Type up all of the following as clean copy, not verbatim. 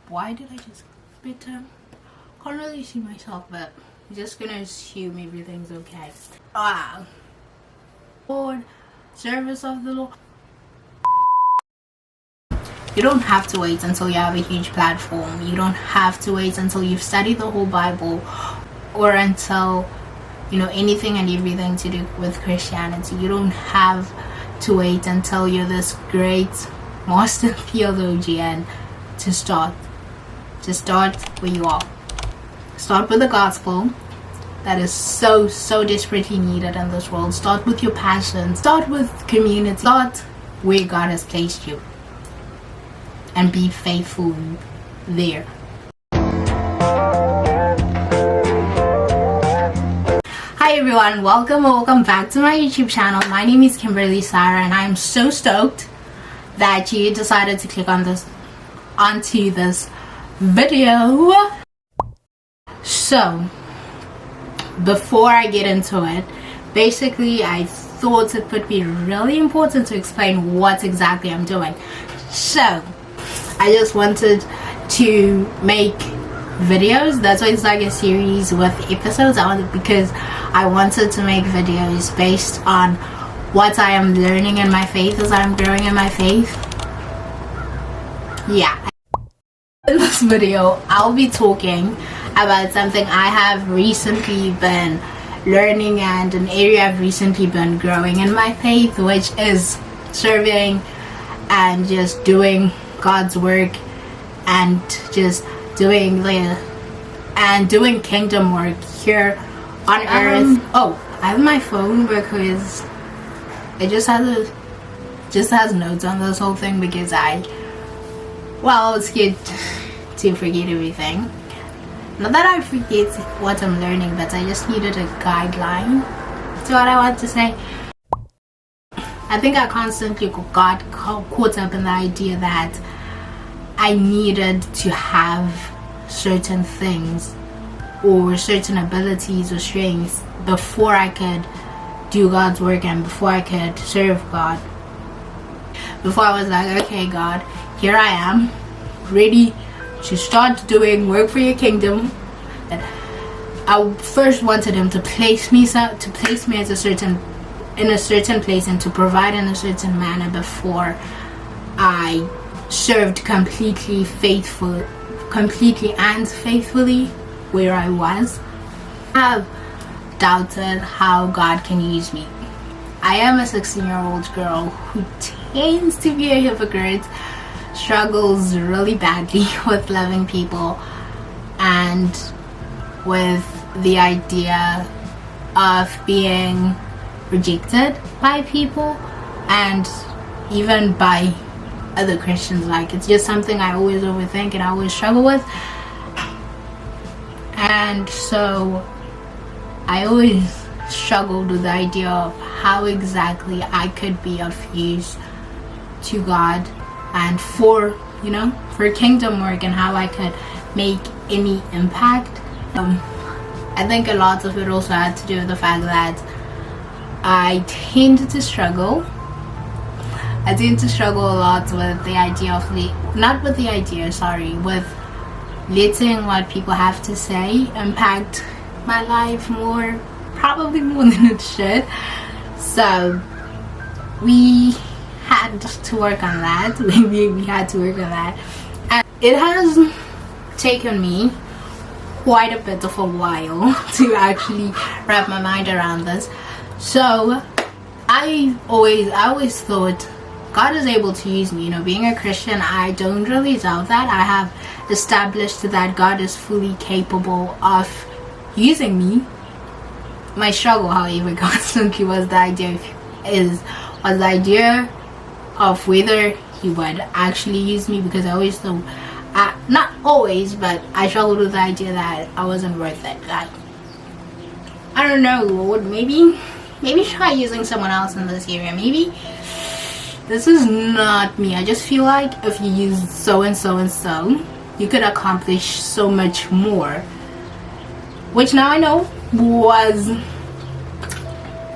Why did I just spit? Can't really see myself, but I'm just gonna assume everything's okay. Lord, service of the Lord. You don't have to wait until you have a huge platform. You don't have to wait until you've studied the whole Bible, or until you know anything and everything to do with Christianity. You don't have to wait until you're this great master theologian to start. Just start where you are. Start with the gospel that is so desperately needed in this world. Start with your passion. Start with community. Start where God has placed you, and be faithful there. Hi everyone, welcome back to my YouTube channel. My name is Kimberly Sarah, and I'm so stoked that you decided to click onto this video. So before I get into it, basically I thought it would be really important to explain what exactly I'm doing. So I just wanted to make videos. That's why it's like a series with episodes. Because I wanted to make videos based on what I am learning in my faith as I'm growing in my faith. Yeah. In this video, I'll be talking about something I have recently been learning and an area I've recently been growing in my faith, which is serving and just doing God's work and just doing kingdom work here on earth. Oh, I have my phone because it just has notes on this whole thing, because I was scared to forget everything. Not that I forget what I'm learning, but I just needed a guideline to what I want to say. I think I constantly got caught up in the idea that I needed to have certain things or certain abilities or strengths before I could do God's work and before I could serve God. Before I was like, okay God, here I am, ready to start doing work for your kingdom. And I first wanted him to place me as in a certain place and to provide in a certain manner before I served completely and faithfully where I was. I have doubted how God can use me. I am a 16-year-old girl who tends to be a hypocrite, struggles really badly with loving people and with the idea of being rejected by people and even by other Christians. Like, it's just something I always overthink and I always struggle with, and so I always struggled with the idea of how exactly I could be of use to God and for kingdom work, and how I could make any impact. I think a lot of it also had to do with the fact that I tend to struggle a lot with the idea of with letting what people have to say impact my life probably more than it should. So we had to work on that. We had to work on that, and it has taken me quite a bit of a while to actually wrap my mind around this. So I always thought God is able to use me. Being a Christian, I don't really doubt that. I have established that God is fully capable of using me. My struggle, however, constantly was the idea of whether he would actually use me, because I always thought, not always, but I struggled with the idea that I wasn't worth it. Like, I don't know, Lord, maybe try using someone else in this area. Maybe this is not me. I just feel like if you use so and so and so, you could accomplish so much more, which now I know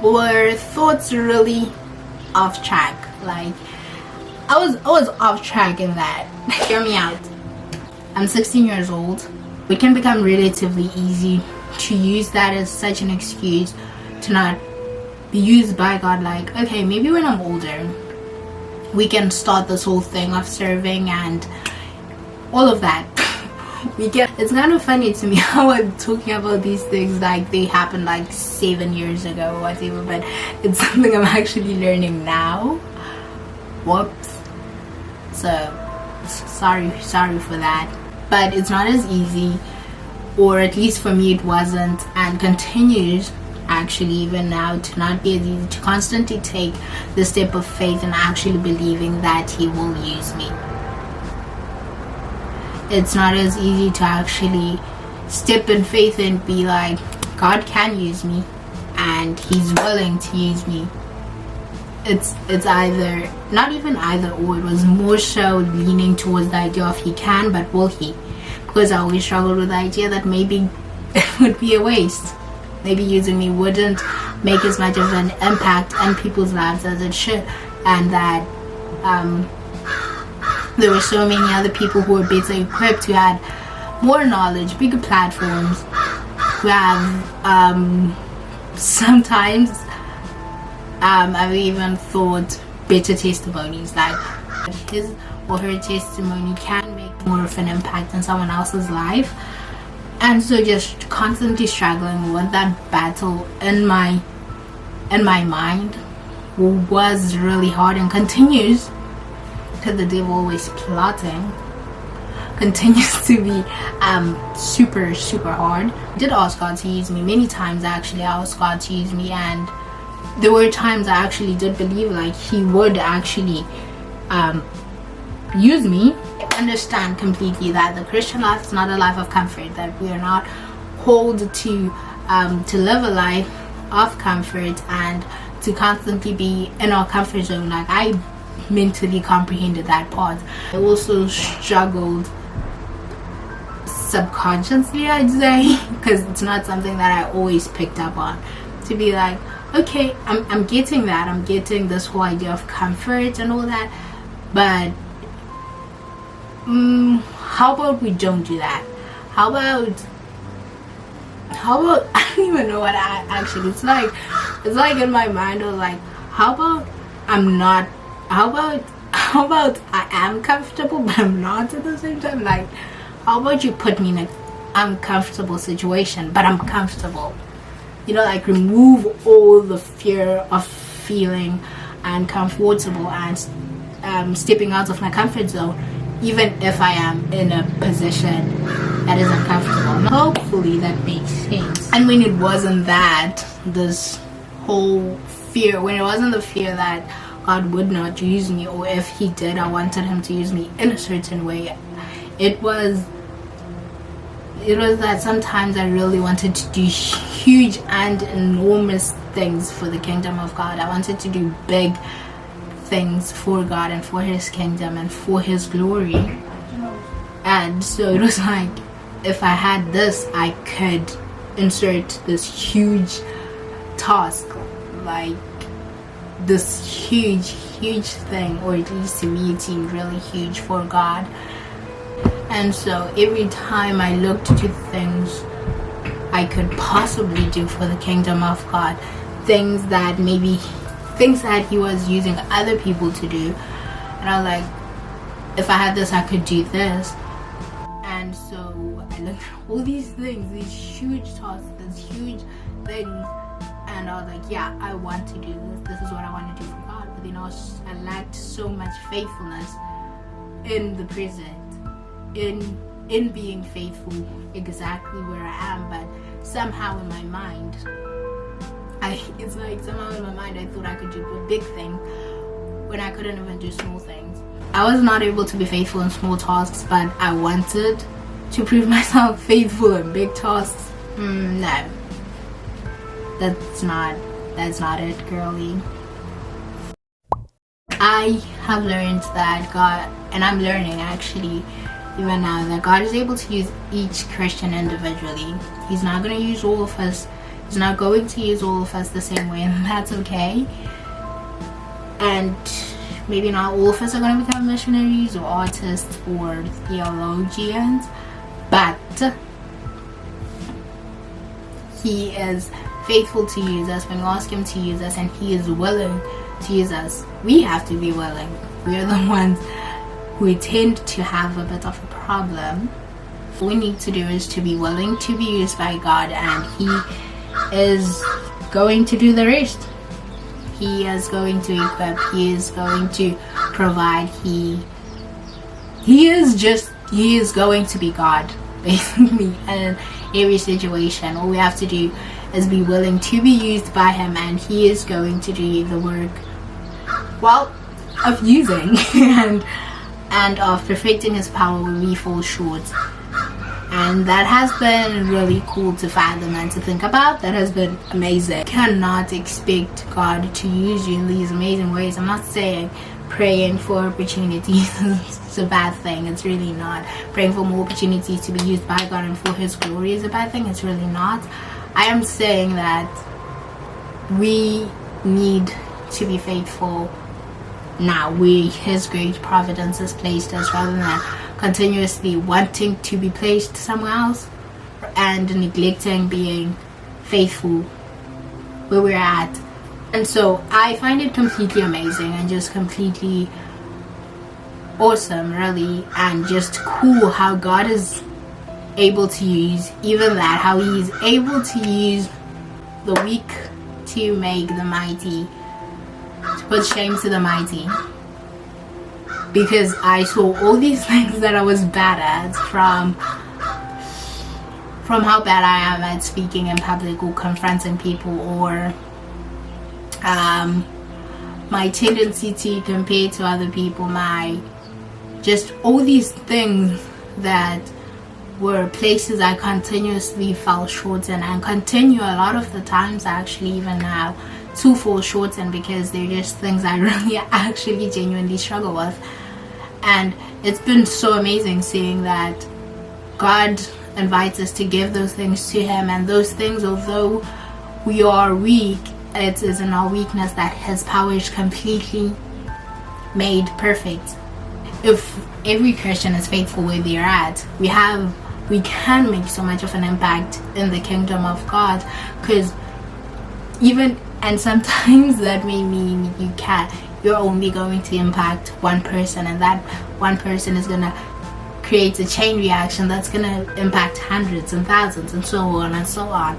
were thoughts really off track. Like, I was off track in that. Hear me out. I'm 16 years old. It can become relatively easy to use that as such an excuse to not be used by God. Like, okay, maybe when I'm older, we can start this whole thing of serving and all of that. It's kind of funny to me how I'm talking about these things like they happened like 7 years ago or whatever, but it's something I'm actually learning now. Whoops. So sorry for that. But it's not as easy, or at least for me it wasn't, and continues actually even now to not be as easy to constantly take the step of faith and actually believing that He will use me. It's not as easy to actually step in faith and be like, God can use me and He's willing to use me. It's either, not even either or, it was more so leaning towards the idea of He can, but will He? Because I always struggled with the idea that maybe it would be a waste. Maybe using me wouldn't make as much of an impact in people's lives as it should, and that there were so many other people who were better equipped, who had more knowledge, bigger platforms, who have sometimes I've even thought better testimonies, like his or her testimony can make more of an impact in someone else's life. And so just constantly struggling with that battle in my mind was really hard, and continues, because the devil always plotting, continues to be super hard. I did ask God to use me many times. Actually, I asked God to use me, and there were times I actually did believe like He would actually use me. I understand completely that the Christian life is not a life of comfort, that we are not called to live a life of comfort and to constantly be in our comfort zone. Like, I mentally comprehended that part. I also struggled subconsciously, I'd say, because it's not something that I always picked up on, to be like, okay, I'm getting that, I'm getting this whole idea of comfort and all that, but how about we don't do that? How about I don't even know what I actually, it's like in my mind I was like, how about I am comfortable but I'm not at the same time? Like, how about you put me in an uncomfortable situation but I'm comfortable? You know, like, remove all the fear of feeling uncomfortable and stepping out of my comfort zone, even if I am in a position that is uncomfortable. And hopefully that makes sense. And when it wasn't that, this whole fear, when it wasn't the fear that God would not use me, or if He did, I wanted Him to use me in a certain way, it was that sometimes I really wanted to do huge and enormous things for the kingdom of God. I wanted to do big things for God and for His kingdom and for His glory. And so it was like, if I had this, I could insert this huge task, like this huge thing, or at least to me it seemed really huge for God. And so every time I looked to things I could possibly do for the kingdom of God, things that He was using other people to do, and I was like, if I had this, I could do this. And so I looked at all these things, these huge tasks, these huge things, and I was like, yeah, I want to do this. This is what I want to do for God. But then I lacked so much faithfulness in the present, in being faithful exactly where I am. But somehow in my mind, I thought I could do a big thing when I couldn't even do small things. I was not able to be faithful in small tasks, but I wanted to prove myself faithful in big tasks. No, that's not it, girlie. I have learned that God, and I'm learning actually even now, that God is able to use each Christian individually. He's not going to use all of us. He's not going to use all of us the same way, and that's okay. And maybe not all of us are going to become missionaries or artists or theologians, but he is faithful to use us when we ask him to use us, and he is willing to use us. We have to be willing. We are the ones who tend to have a bit of a problem. All we need to do is to be willing to be used by God, and he is going to do the rest. He is going to equip, he is going to provide, he is going to be God, basically, in every situation. All we have to do is be willing to be used by him, and he is going to do the work, well, of using and of perfecting his power when we fall short. And that has been really cool to fathom and to think about. That has been amazing. You cannot expect God to use you in these amazing ways. I'm not saying praying for opportunities is a bad thing. It's really not. Praying for more opportunities to be used by God and for his glory is a bad thing. It's really not. I am saying that we need to be faithful now where his great providence has placed us, rather than continuously wanting to be placed somewhere else and neglecting being faithful where we're at. And so I find it completely amazing and just completely awesome, really, and just cool how God is able to use even that, how he's able to use the weak to make the mighty, to put shame to the mighty. Because I saw all these things that I was bad at, from how bad I am at speaking in public or confronting people, or my tendency to compare to other people, my just all these things that were places I continuously fell short in, and continue a lot of the times actually even now to fall short in, because they're just things I really actually genuinely struggle with. And it's been so amazing seeing that God invites us to give those things to him, and those things, although we are weak, it is in our weakness that his power is completely made perfect. If every Christian is faithful where they're at, we can make so much of an impact in the kingdom of God. Because and sometimes that may mean you're only going to impact one person, and that one person is going to create a chain reaction that's going to impact hundreds and thousands and so on and so on.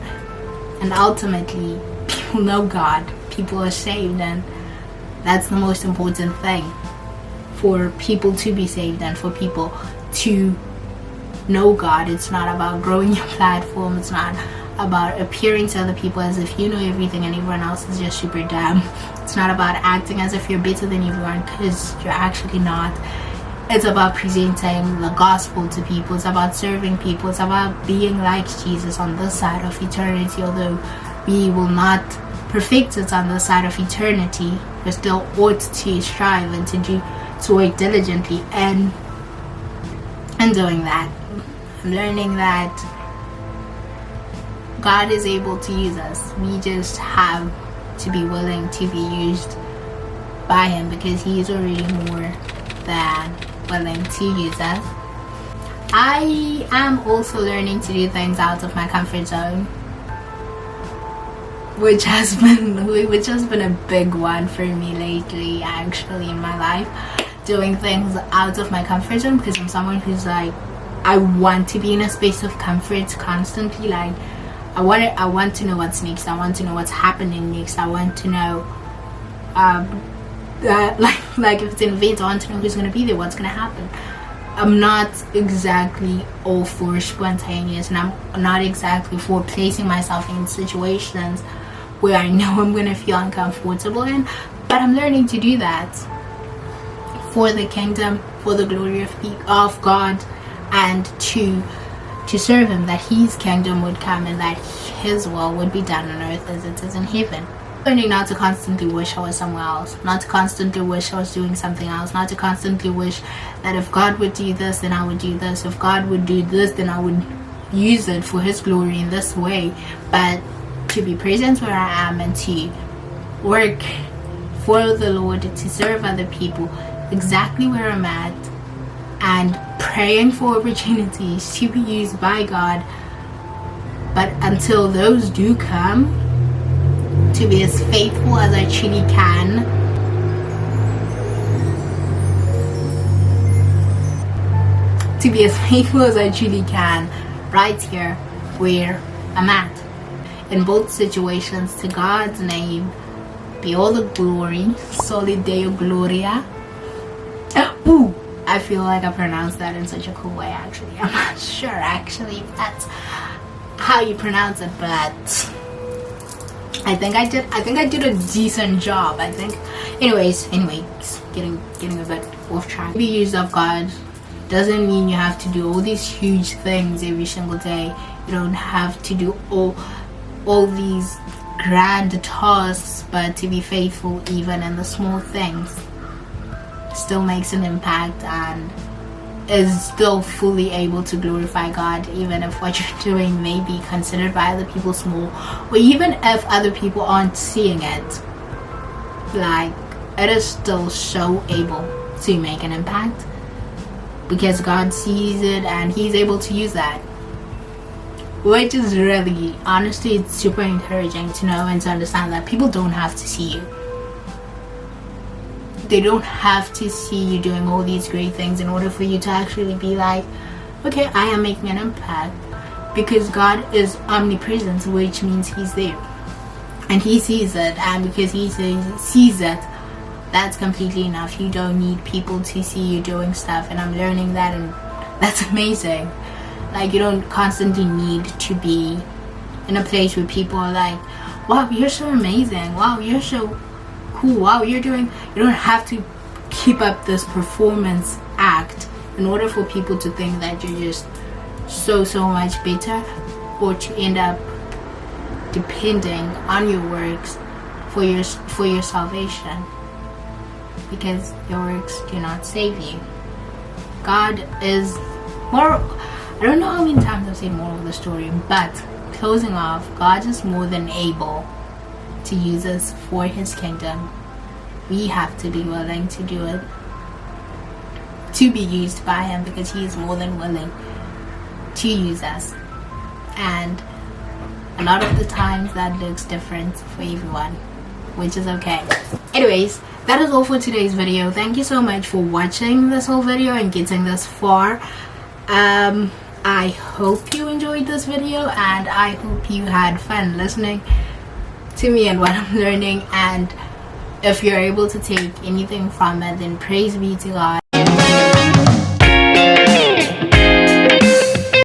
And ultimately, people know God, people are saved, and that's the most important thing, for people to be saved and for people to know God. It's not about growing your platform, it's not about appearing to other people as if you know everything and everyone else is just super dumb. It's not about acting as if you're better than everyone, because you're actually not. It's about presenting the gospel to people. It's about serving people. It's about being like Jesus on this side of eternity. Although we will not perfect it on this side of eternity, we still ought to strive and to work diligently and doing that. I'm learning that God is able to use us. We just have to be willing to be used by him, because he is already more than willing to use us. I am also learning to do things out of my comfort zone, which has been a big one for me lately, actually, in my life. Doing things out of my comfort zone, because I'm someone who's like, I want to be in a space of comfort constantly. Like, I want to know what's next. I want to know what's happening next. I want to know that like if it's an event, I want to know who's going to be there, what's going to happen. I'm not exactly all for spontaneous, and I'm not exactly for placing myself in situations where I know I'm going to feel uncomfortable in, but I'm learning to do that for the kingdom, for the glory of God, and to serve him, that his kingdom would come and that his will would be done on earth as it is in heaven. Learning not to constantly wish I was somewhere else, not to constantly wish I was doing something else, not to constantly wish that if God would do this, then I would do this, if God would do this, then I would use it for his glory in this way, but to be present where I am and to work for the Lord, to serve other people exactly where I'm at, and praying for opportunities to be used by God. But until those do come, to be as faithful as I truly can. To be as faithful as I truly can, right here where I'm at. In both situations, to God's name be all the glory. Soli Deo Gloria. Ooh, I feel like I pronounced that in such a cool way, actually. I'm not sure, actually, if that's how you pronounce it, but I think I did a decent job. I think. Anyways, getting a bit off track. Be used of God doesn't mean you have to do all these huge things every single day. You don't have to do all these grand tasks, but to be faithful even in the small things still makes an impact and is still fully able to glorify God, even if what you're doing may be considered by other people small, or even if other people aren't seeing it. Like, it is still so able to make an impact because God sees it and He's able to use that, which is really, honestly, it's super encouraging to know and to understand that people don't have to see you. They don't have to see you doing all these great things in order for you to actually be like, okay, I am making an impact, because God is omnipresent, which means He's there and He sees it, and because He sees it, that's completely enough. You don't need people to see you doing stuff, and I'm learning that, and that's amazing. Like, you don't constantly need to be in a place where people are like, wow, you're so amazing, wow, you're so cool, wow, you don't have to keep up this performance act in order for people to think that you're just so much better, or to end up depending on your works for your salvation, because your works do not save you. God is more, I don't know how many times I've said more of the story, but closing off, God is more than able to use us for His kingdom. We have to be willing to do it, to be used by Him, because He is more than willing to use us. And a lot of the times that looks different for everyone, which is okay. Anyways, that is all for today's video. Thank you so much for watching this whole video and getting this far. I hope you enjoyed this video, and I hope you had fun listening to me and what I'm learning. And if you're able to take anything from it, then praise be to God.